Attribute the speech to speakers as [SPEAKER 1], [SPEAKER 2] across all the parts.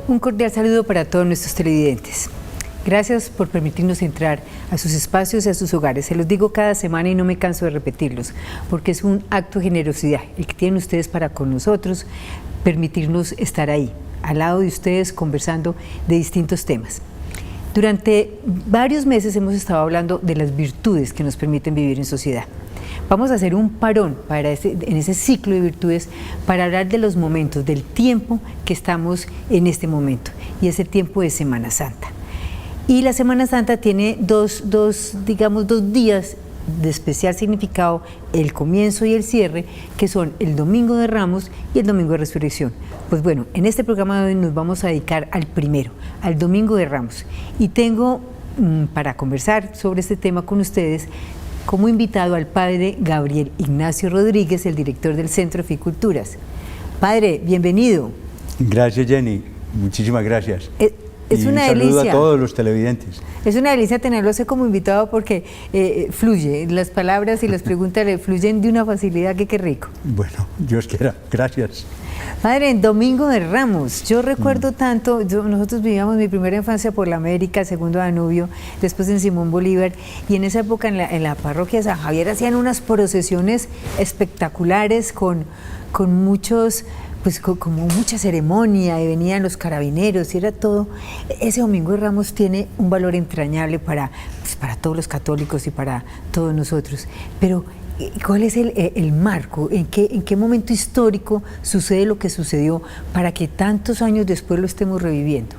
[SPEAKER 1] Un cordial saludo para todos nuestros televidentes. Gracias por permitirnos entrar a sus espacios y a sus hogares. Se los digo cada semana y no me canso de repetirlos, porque es un acto de generosidad el que tienen ustedes para con nosotros, permitirnos estar ahí, al lado de ustedes, conversando de distintos temas. Durante varios meses hemos estado hablando de las virtudes que nos permiten vivir en sociedad. Vamos a hacer un parón en ese ciclo de virtudes para hablar de los momentos, del tiempo que estamos en este momento, y es el tiempo de Semana Santa. Y la Semana Santa tiene dos días de especial significado, el comienzo y el cierre, que son el Domingo de Ramos y el Domingo de Resurrección. Pues bueno, en este programa de hoy nos vamos a dedicar al primero, al Domingo de Ramos. Y tengo para conversar sobre este tema con ustedes como invitado al padre Gabriel Ignacio Rodríguez, el director del Centro Fe y Culturas. Padre, bienvenido.
[SPEAKER 2] Gracias, Jenny. Muchísimas gracias.
[SPEAKER 1] Es una delicia.
[SPEAKER 2] Un saludo a todos los televidentes.
[SPEAKER 1] Es una delicia tenerlo como invitado porque fluye, las palabras y las preguntas le fluyen de una facilidad que qué rico.
[SPEAKER 2] Bueno, Dios quiera. Gracias.
[SPEAKER 1] Padre, en Domingo de Ramos, yo recuerdo tanto, nosotros vivíamos mi primera infancia por la América, segundo Danubio, después en Simón Bolívar, y en esa época en la parroquia de San Javier hacían unas procesiones espectaculares con muchos, pues como mucha ceremonia, y venían los carabineros y era todo. Ese Domingo de Ramos tiene un valor entrañable para todos los católicos y para todos nosotros, pero ¿cuál es el marco? ¿En qué momento histórico sucede lo que sucedió para que tantos años después lo estemos reviviendo?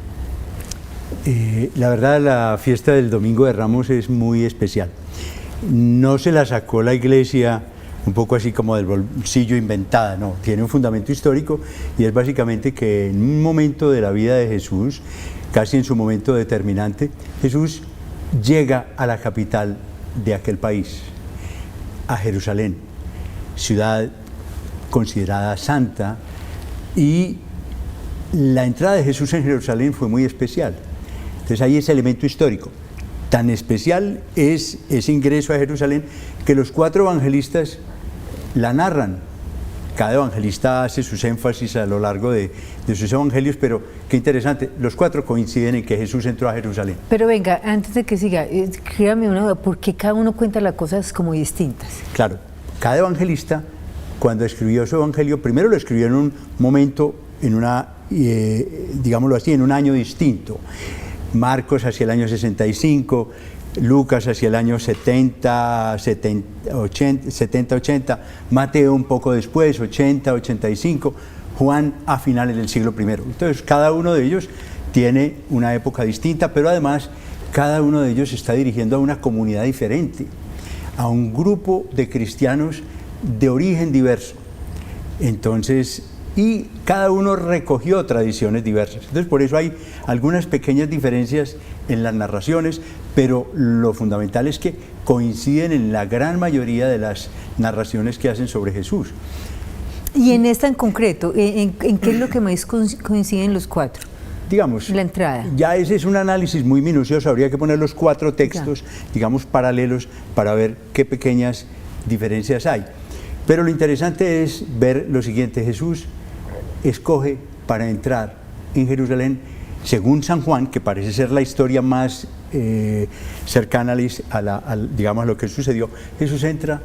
[SPEAKER 2] La verdad, la fiesta del Domingo de Ramos es muy especial. No se la sacó la Iglesia un poco así como del bolsillo inventada, no, tiene un fundamento histórico y es básicamente que en un momento de la vida de Jesús, casi en su momento determinante, Jesús llega a la capital de aquel país, a Jerusalén, ciudad considerada santa, y la entrada de Jesús en Jerusalén fue muy especial. Entonces ahí ese elemento histórico. Tan especial es ese ingreso a Jerusalén que los 4 evangelistas la narran. Cada evangelista hace sus énfasis a lo largo de sus evangelios, pero qué interesante, los 4 coinciden en que Jesús entró a Jerusalén.
[SPEAKER 1] Pero venga, antes de que siga, créame una duda, ¿por qué cada uno cuenta las cosas como distintas?
[SPEAKER 2] Claro, cada evangelista, cuando escribió su evangelio, primero lo escribió en un momento, digámoslo así, en un año distinto. Marcos hacia el año 65, Lucas hacia el año 70, 80, Mateo un poco después, 80, 85, Juan a finales del siglo I. Entonces, cada uno de ellos tiene una época distinta, pero además cada uno de ellos está dirigiendo a una comunidad diferente, a un grupo de cristianos de origen diverso. Entonces, y cada uno recogió tradiciones diversas. Entonces, por eso hay algunas pequeñas diferencias en las narraciones, pero lo fundamental es que coinciden en la gran mayoría de las narraciones que hacen sobre Jesús.
[SPEAKER 1] Y en esta en concreto, ¿en qué es lo que más coinciden los 4?
[SPEAKER 2] Digamos,
[SPEAKER 1] la entrada.
[SPEAKER 2] Ya ese es un análisis muy minucioso, habría que poner los 4 textos, digamos, paralelos para ver qué pequeñas diferencias hay. Pero lo interesante es ver lo siguiente: Jesús escoge para entrar en Jerusalén, según San Juan, que parece ser la historia más cercana digamos, a lo que sucedió. Jesús entra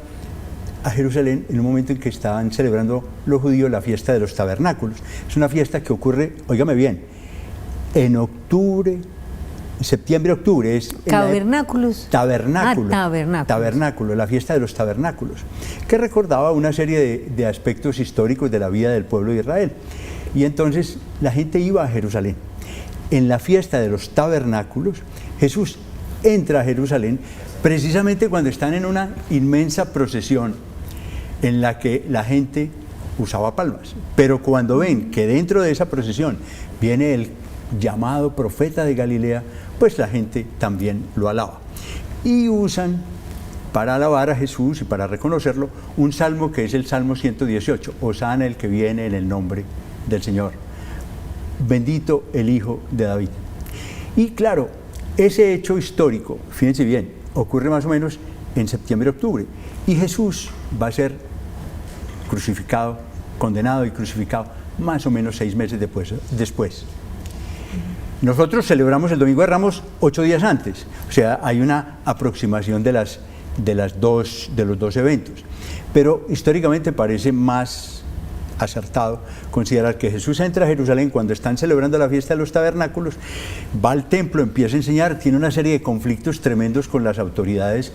[SPEAKER 2] a Jerusalén en un momento en que estaban celebrando los judíos la fiesta de los tabernáculos. Es una fiesta que ocurre, óigame bien, en octubre, septiembre-octubre.
[SPEAKER 1] ¿Tabernáculos?
[SPEAKER 2] Tabernáculo.
[SPEAKER 1] Tabernáculos.
[SPEAKER 2] Tabernáculo, la fiesta de los tabernáculos, que recordaba una serie de aspectos históricos de la vida del pueblo de Israel. Y entonces la gente iba a Jerusalén. En la fiesta de los tabernáculos, Jesús entra a Jerusalén precisamente cuando están en una inmensa procesión en la que la gente usaba palmas. Pero cuando ven que dentro de esa procesión viene el llamado profeta de Galilea, pues la gente también lo alaba. Y usan, para alabar a Jesús y para reconocerlo, un salmo que es el Salmo 118, Hosana el que viene en el nombre del Señor. Bendito el Hijo de David. Y claro, ese hecho histórico, fíjense bien, ocurre más o menos en septiembre-octubre, y Jesús va a ser crucificado, condenado y crucificado más o menos 6 meses después. Nosotros celebramos el Domingo de Ramos 8 días antes, o sea, hay una aproximación de los dos eventos, pero históricamente parece más acertado considerar que Jesús entra a Jerusalén cuando están celebrando la fiesta de los tabernáculos, va al templo, empieza a enseñar, tiene una serie de conflictos tremendos con las autoridades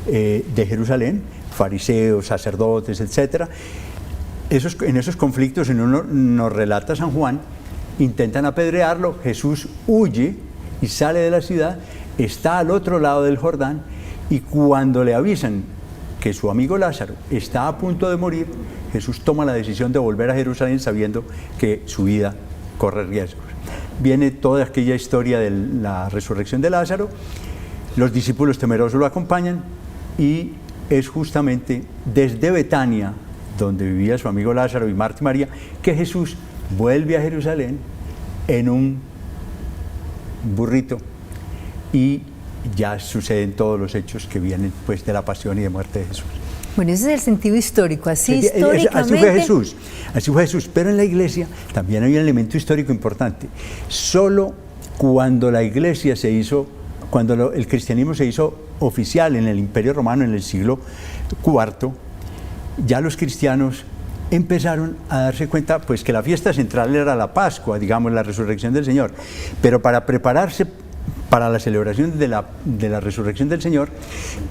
[SPEAKER 2] de Jerusalén, fariseos, sacerdotes, etc. En esos conflictos, en uno nos relata San Juan, intentan apedrearlo, Jesús huye y sale de la ciudad, está al otro lado del Jordán, y cuando le avisan que su amigo Lázaro está a punto de morir, Jesús toma la decisión de volver a Jerusalén sabiendo que su vida corre riesgos. Viene toda aquella historia de la resurrección de Lázaro, los discípulos temerosos lo acompañan, y es justamente desde Betania, donde vivía su amigo Lázaro y Marta y María, que Jesús vuelve a Jerusalén en un burrito, y ya suceden todos los hechos que vienen pues de la pasión y de muerte de Jesús.
[SPEAKER 1] Bueno, ese es el sentido histórico, históricamente.
[SPEAKER 2] Así fue Jesús, pero en la iglesia también hay un elemento histórico importante. Solo cuando la iglesia se hizo, cuando el cristianismo se hizo oficial en el Imperio Romano en el siglo IV, ya los cristianos empezaron a darse cuenta pues que la fiesta central era la Pascua, digamos, la resurrección del Señor, pero para prepararse para la celebración de la resurrección del Señor,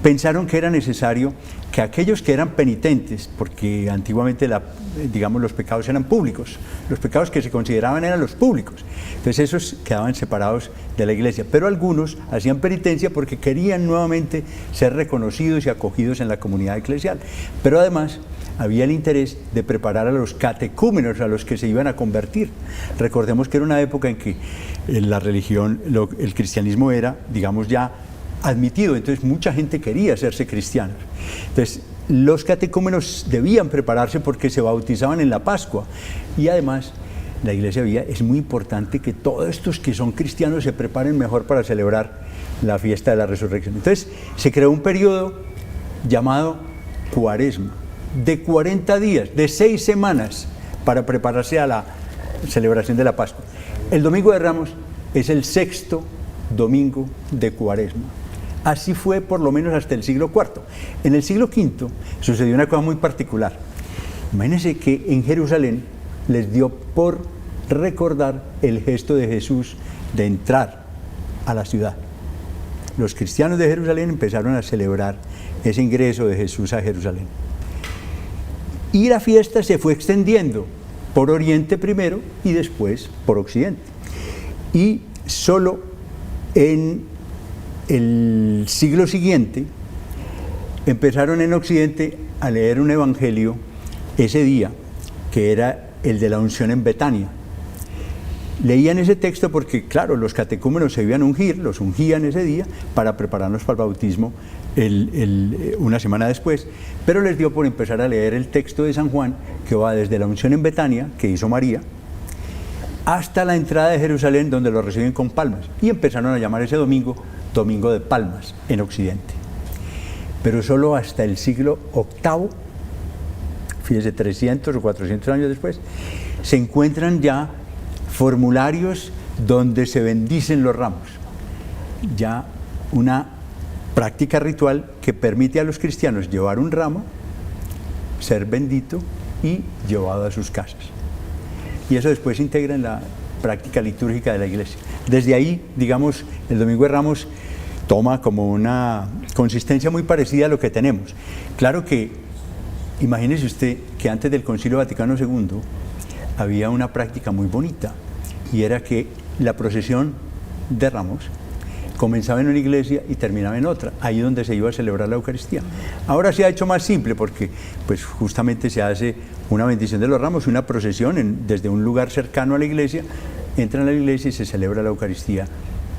[SPEAKER 2] pensaron que era necesario que aquellos que eran penitentes, porque antiguamente los pecados eran públicos, los pecados que se consideraban eran los públicos, entonces esos quedaban separados de la iglesia, pero algunos hacían penitencia porque querían nuevamente ser reconocidos y acogidos en la comunidad eclesial, pero además había el interés de preparar a los catecúmenos, a los que se iban a convertir. Recordemos que era una época en que la religión, el cristianismo era, digamos, ya admitido, entonces mucha gente quería hacerse cristianos. Entonces, los catecúmenos debían prepararse porque se bautizaban en la Pascua, y además la iglesia veía, es muy importante que todos estos que son cristianos se preparen mejor para celebrar la fiesta de la resurrección. Entonces, se creó un periodo llamado Cuaresma, de 40 días, de 6 semanas, para prepararse a la celebración de la Pascua. El Domingo de Ramos es el 6º domingo de Cuaresma. Así fue por lo menos hasta el siglo IV. En el siglo V sucedió una cosa muy particular. Imagínense que en Jerusalén les dio por recordar el gesto de Jesús de entrar a la ciudad. Los cristianos de Jerusalén empezaron a celebrar ese ingreso de Jesús a Jerusalén. Y la fiesta se fue extendiendo por Oriente primero y después por Occidente. Y solo en el siglo siguiente empezaron en Occidente a leer un evangelio ese día, que era el de la unción en Betania. Leían ese texto porque, claro, los catecúmenos se iban a ungir, los ungían ese día para prepararnos para el bautismo una semana después, pero les dio por empezar a leer el texto de San Juan, que va desde la unción en Betania, que hizo María, hasta la entrada de Jerusalén, donde lo reciben con palmas, y empezaron a llamar ese domingo Domingo de Palmas en Occidente. Pero solo hasta el siglo VIII, fíjese, 300 o 400 años después, se encuentran ya formularios donde se bendicen los ramos, ya una práctica ritual que permite a los cristianos llevar un ramo, ser bendito y llevado a sus casas. Y eso después se integra en la práctica litúrgica de la iglesia. Desde ahí, digamos, el Domingo de Ramos toma como una consistencia muy parecida a lo que tenemos. Claro que, imagínese usted que antes del Concilio Vaticano II había una práctica muy bonita, y era que la procesión de Ramos comenzaba en una iglesia y terminaba en otra, ahí donde se iba a celebrar la Eucaristía. Ahora se ha hecho más simple porque pues justamente se hace una bendición de los ramos, una procesión desde un lugar cercano a la iglesia, entran a la iglesia y se celebra la Eucaristía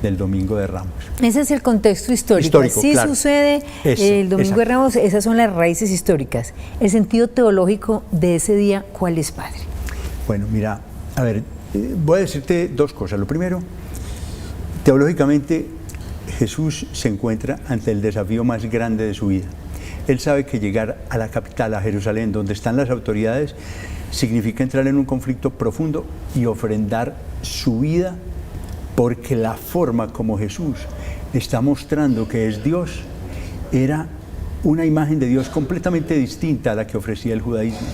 [SPEAKER 2] del Domingo de Ramos.
[SPEAKER 1] Ese es el contexto histórico. Sí, claro. Sucede el Domingo de Ramos, esas son las raíces históricas. El sentido teológico de ese día, ¿cuál es, padre?
[SPEAKER 2] Bueno, mira, a ver, voy a decirte dos cosas. Lo primero, teológicamente, Jesús se encuentra ante el desafío más grande de su vida. Él sabe que llegar a la capital, a Jerusalén, donde están las autoridades, significa entrar en un conflicto profundo y ofrendar su vida porque la forma como Jesús está mostrando que es Dios era una imagen de Dios completamente distinta a la que ofrecía el judaísmo,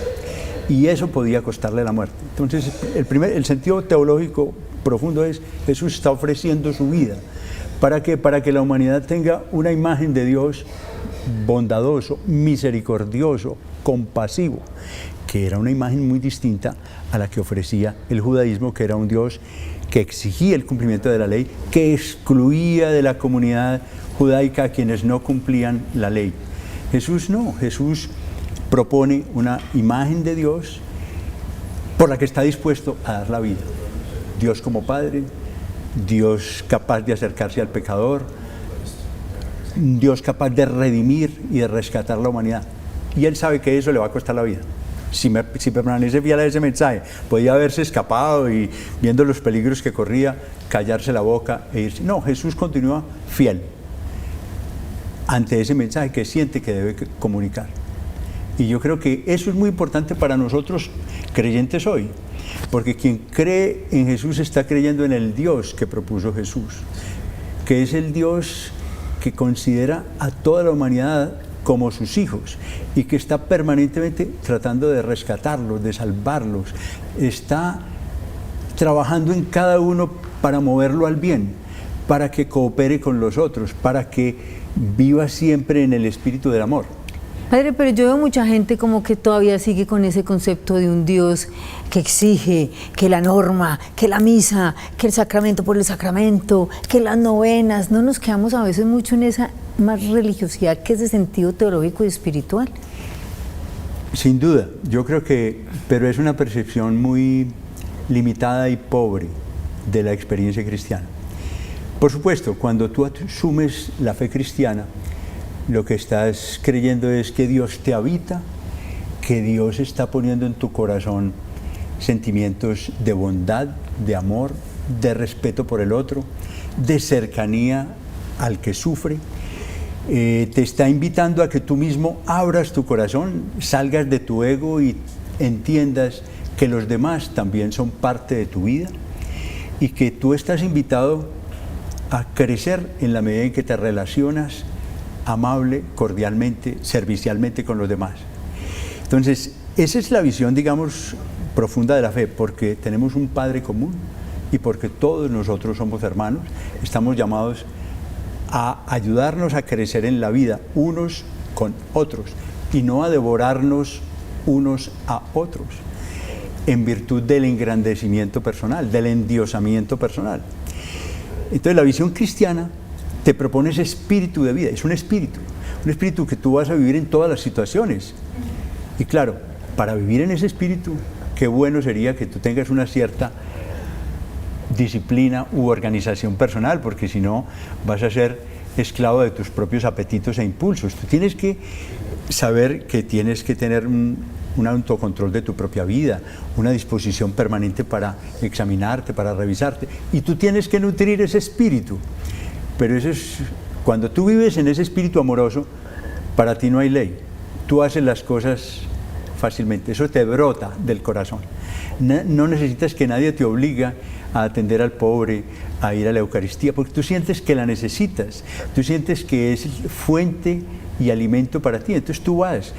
[SPEAKER 2] y eso podía costarle la muerte. Entonces el sentido teológico profundo es: Jesús está ofreciendo su vida. ¿Para qué? Para que la humanidad tenga una imagen de Dios bondadoso, misericordioso, compasivo, que era una imagen muy distinta a la que ofrecía el judaísmo, que era un Dios que exigía el cumplimiento de la ley, que excluía de la comunidad judaica a quienes no cumplían la ley. Jesús no, Jesús propone una imagen de Dios por la que está dispuesto a dar la vida. Dios como Padre, Dios capaz de acercarse al pecador, Dios capaz de redimir y de rescatar la humanidad. Y Él sabe que eso le va a costar la vida. Si permanece fiel a ese mensaje, podía haberse escapado y, viendo los peligros que corría, callarse la boca e irse. No, Jesús continúa fiel ante ese mensaje que siente que debe comunicar. Y yo creo que eso es muy importante para nosotros creyentes hoy, porque quien cree en Jesús está creyendo en el Dios que propuso Jesús, que es el Dios que considera a toda la humanidad como sus hijos y que está permanentemente tratando de rescatarlos, de salvarlos, está trabajando en cada uno para moverlo al bien, para que coopere con los otros, para que viva siempre en el espíritu del amor.
[SPEAKER 1] Padre, pero yo veo mucha gente como que todavía sigue con ese concepto de un Dios que exige que la norma, que la misa, que el sacramento por el sacramento, que las novenas. No nos quedamos a veces mucho en esa más religiosidad que es de sentido teológico y espiritual.
[SPEAKER 2] Sin duda, yo creo que, pero es una percepción muy limitada y pobre de la experiencia cristiana. Por supuesto, cuando tú asumes la fe cristiana, lo que estás creyendo es que Dios te habita, que Dios está poniendo en tu corazón sentimientos de bondad, de amor, de respeto por el otro, de cercanía al que sufre. Te está invitando a que tú mismo abras tu corazón, salgas de tu ego y entiendas que los demás también son parte de tu vida y que tú estás invitado a crecer en la medida en que te relacionas amable, cordialmente, servicialmente con los demás. Entonces, esa es la visión, digamos, profunda de la fe, porque tenemos un Padre común y porque todos nosotros somos hermanos, estamos llamados a ayudarnos a crecer en la vida unos con otros y no a devorarnos unos a otros, en virtud del engrandecimiento personal, del endiosamiento personal. Entonces, la visión cristiana te propone ese espíritu de vida, es un espíritu que tú vas a vivir en todas las situaciones. Y claro, para vivir en ese espíritu, qué bueno sería que tú tengas una cierta disciplina u organización personal, porque si no vas a ser esclavo de tus propios apetitos e impulsos. Tú tienes que saber que tienes que tener un autocontrol de tu propia vida, una disposición permanente para examinarte, para revisarte, y tú tienes que nutrir ese espíritu. Pero eso es, cuando tú vives en ese espíritu amoroso, para ti no hay ley. Tú haces las cosas fácilmente, eso te brota del corazón. No necesitas que nadie te obligue a atender al pobre, a ir a la Eucaristía, porque tú sientes que la necesitas, tú sientes que es fuente y alimento para ti, entonces tú vas.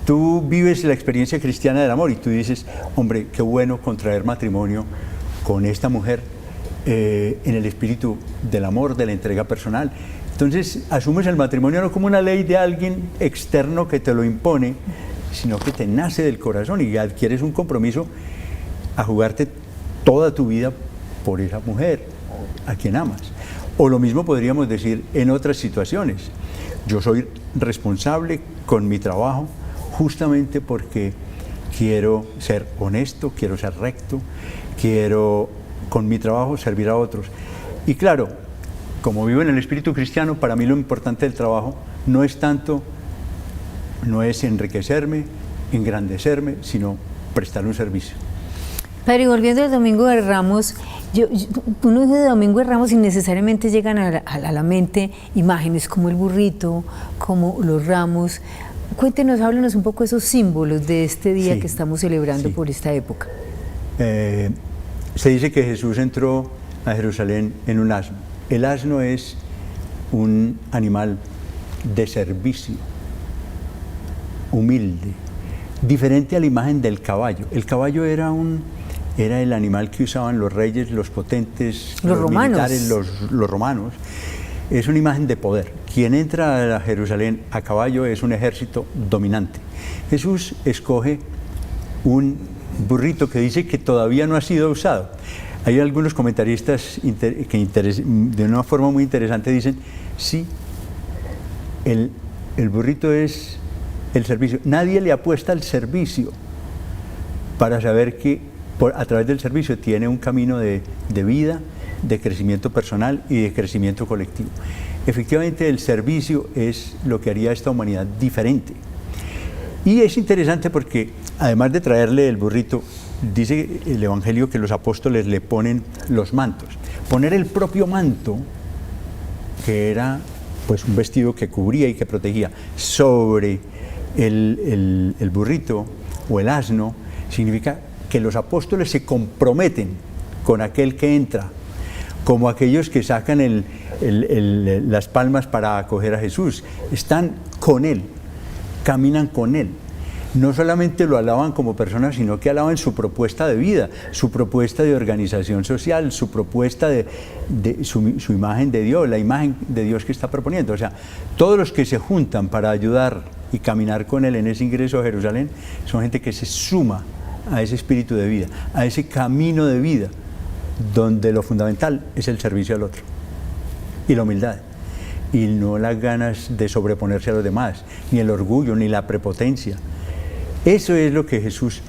[SPEAKER 2] Tú vives la experiencia cristiana del amor y tú dices, hombre, qué bueno contraer matrimonio con esta mujer, en el espíritu del amor, de la entrega personal. Entonces asumes el matrimonio no como una ley de alguien externo que te lo impone, sino que te nace del corazón y adquieres un compromiso a jugarte toda tu vida por esa mujer a quien amas. O lo mismo podríamos decir en otras situaciones. Yo soy responsable con mi trabajo justamente porque quiero ser honesto, quiero ser recto, quiero con mi trabajo servir a otros. Y claro, como vivo en el espíritu cristiano, para mí lo importante del trabajo no es enriquecerme, engrandecerme, sino prestar un servicio.
[SPEAKER 1] Padre, volviendo al Domingo de Ramos, uno dice de Domingo de Ramos y necesariamente llegan a la mente imágenes como el burrito, como los ramos. Cuéntenos, háblenos un poco de esos símbolos de este día que estamos celebrando por esta época.
[SPEAKER 2] Se dice que Jesús entró a Jerusalén en un asno. El asno es un animal de servicio, humilde, diferente a la imagen del caballo. El caballo era el animal que usaban los reyes, los potentes,
[SPEAKER 1] los romanos.
[SPEAKER 2] Militares, los romanos. Es una imagen de poder. Quien entra a Jerusalén a caballo es un ejército dominante. Jesús escoge un burrito que dice que todavía no ha sido usado. Hay algunos comentaristas que de una forma muy interesante dicen, sí, el burrito es el servicio. Nadie le apuesta al servicio para saber que a través del servicio tiene un camino de vida, de crecimiento personal y de crecimiento colectivo. Efectivamente, el servicio es lo que haría a esta humanidad diferente. Y es interesante porque, además de traerle el burrito, dice el Evangelio que los apóstoles le ponen los mantos. Poner el propio manto, que era pues un vestido que cubría y que protegía, sobre el burrito o el asno, significa que los apóstoles se comprometen con aquel que entra, como aquellos que sacan las palmas para acoger a Jesús. Están con Él, caminan con Él. No solamente lo alaban como persona, sino que alaban su propuesta de vida, su propuesta de organización social, su propuesta de su imagen de Dios, la imagen de Dios que está proponiendo. O sea, todos los que se juntan para ayudar y caminar con Él en ese ingreso a Jerusalén, son gente que se suma a ese espíritu de vida, a ese camino de vida, donde lo fundamental es el servicio al otro y la humildad, y no las ganas de sobreponerse a los demás, ni el orgullo, ni la prepotencia. Eso es lo que Jesús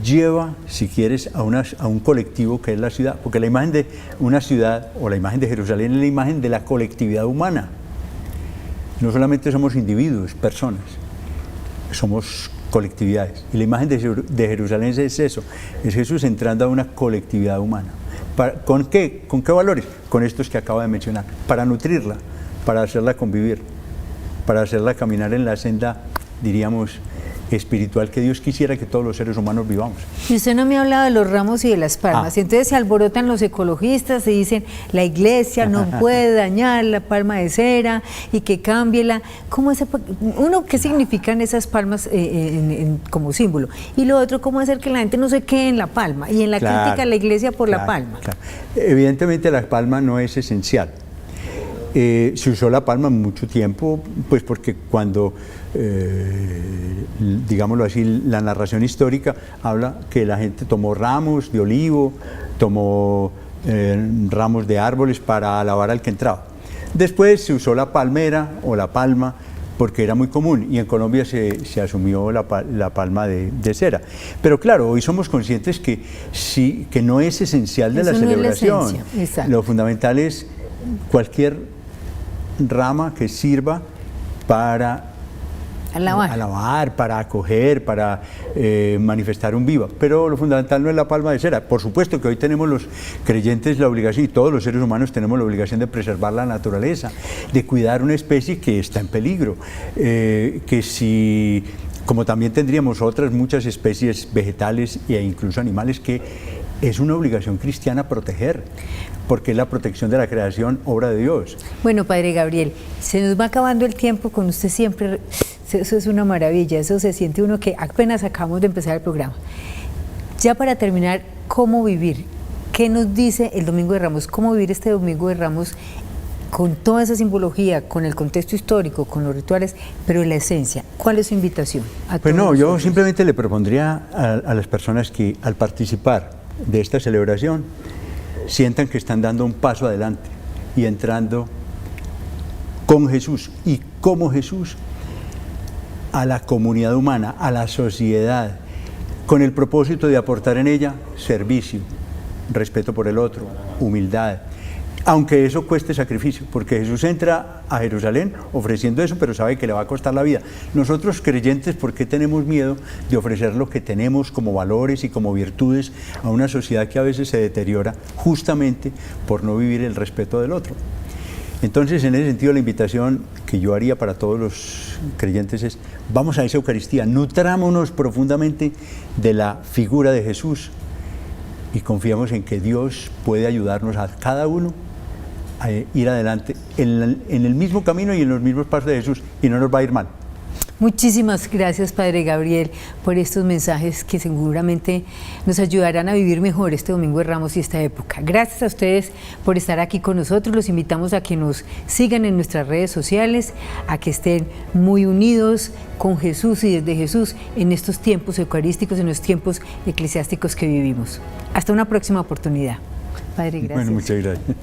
[SPEAKER 2] lleva, si quieres, a un colectivo que es la ciudad, porque la imagen de una ciudad o la imagen de Jerusalén es la imagen de la colectividad humana. No solamente somos individuos, personas, somos colectividades. Y la imagen de Jerusalén es eso, es Jesús entrando a una colectividad humana. ¿Con qué? ¿Con qué valores? Con estos que acabo de mencionar, para nutrirla, para hacerla convivir, para hacerla caminar en la senda, diríamos, espiritual que Dios quisiera que todos los seres humanos vivamos.
[SPEAKER 1] Y usted no me ha hablado de los ramos y de las palmas, y entonces se alborotan los ecologistas y dicen la iglesia no puede dañar la palma de cera y que cámbiela. ¿Cómo qué significan esas palmas como símbolo? Y lo otro, ¿cómo hacer que la gente no se quede en la palma y en la crítica a la iglesia por la palma? Claro.
[SPEAKER 2] Evidentemente la palma no es esencial. Se usó la palma mucho tiempo, pues porque cuando, digámoslo así, la narración histórica habla que la gente tomó ramos de olivo, tomó ramos de árboles para alabar al que entraba. Después se usó la palmera o la palma porque era muy común, y en Colombia se asumió la palma de cera. Pero claro, hoy somos conscientes que no es esencial de la celebración. Lo fundamental es cualquier rama que sirva para alabar, para acoger, para manifestar un viva. Pero lo fundamental no es la palma de cera. Por supuesto que hoy tenemos los creyentes la obligación, y todos los seres humanos tenemos la obligación de preservar la naturaleza, de cuidar una especie que está en peligro, como también tendríamos otras muchas especies vegetales e incluso animales que es una obligación cristiana proteger, porque es la protección de la creación, obra de Dios.
[SPEAKER 1] Bueno, Padre Gabriel, se nos va acabando el tiempo con usted siempre, eso es una maravilla, eso se siente uno que apenas acabamos de empezar el programa. Ya para terminar, ¿cómo vivir? ¿Qué nos dice el Domingo de Ramos? ¿Cómo vivir este Domingo de Ramos con toda esa simbología, con el contexto histórico, con los rituales, pero en la esencia? ¿Cuál es su invitación?
[SPEAKER 2] Pues no, yo simplemente le propondría a las personas que al participar de esta celebración sientan que están dando un paso adelante y entrando con Jesús y como Jesús a la comunidad humana, a la sociedad, con el propósito de aportar en ella servicio, respeto por el otro, humildad, aunque eso cueste sacrificio, porque Jesús entra a Jerusalén ofreciendo eso, pero sabe que le va a costar la vida. Nosotros creyentes, ¿por qué tenemos miedo de ofrecer lo que tenemos como valores y como virtudes a una sociedad que a veces se deteriora justamente por no vivir el respeto del otro? Entonces, en ese sentido, la invitación que yo haría para todos los creyentes es: vamos a esa Eucaristía, nutrámonos profundamente de la figura de Jesús y confiamos en que Dios puede ayudarnos a cada uno a ir adelante en el mismo camino y en los mismos pasos de Jesús, y no nos va a ir mal.
[SPEAKER 1] Muchísimas gracias, Padre Gabriel, por estos mensajes que seguramente nos ayudarán a vivir mejor este Domingo de Ramos y esta época. Gracias a ustedes por estar aquí con nosotros. Los invitamos a que nos sigan en nuestras redes sociales, a que estén muy unidos con Jesús y desde Jesús en estos tiempos eucarísticos, en los tiempos eclesiásticos que vivimos. Hasta una próxima oportunidad. Padre, gracias.
[SPEAKER 2] Bueno, muchas gracias.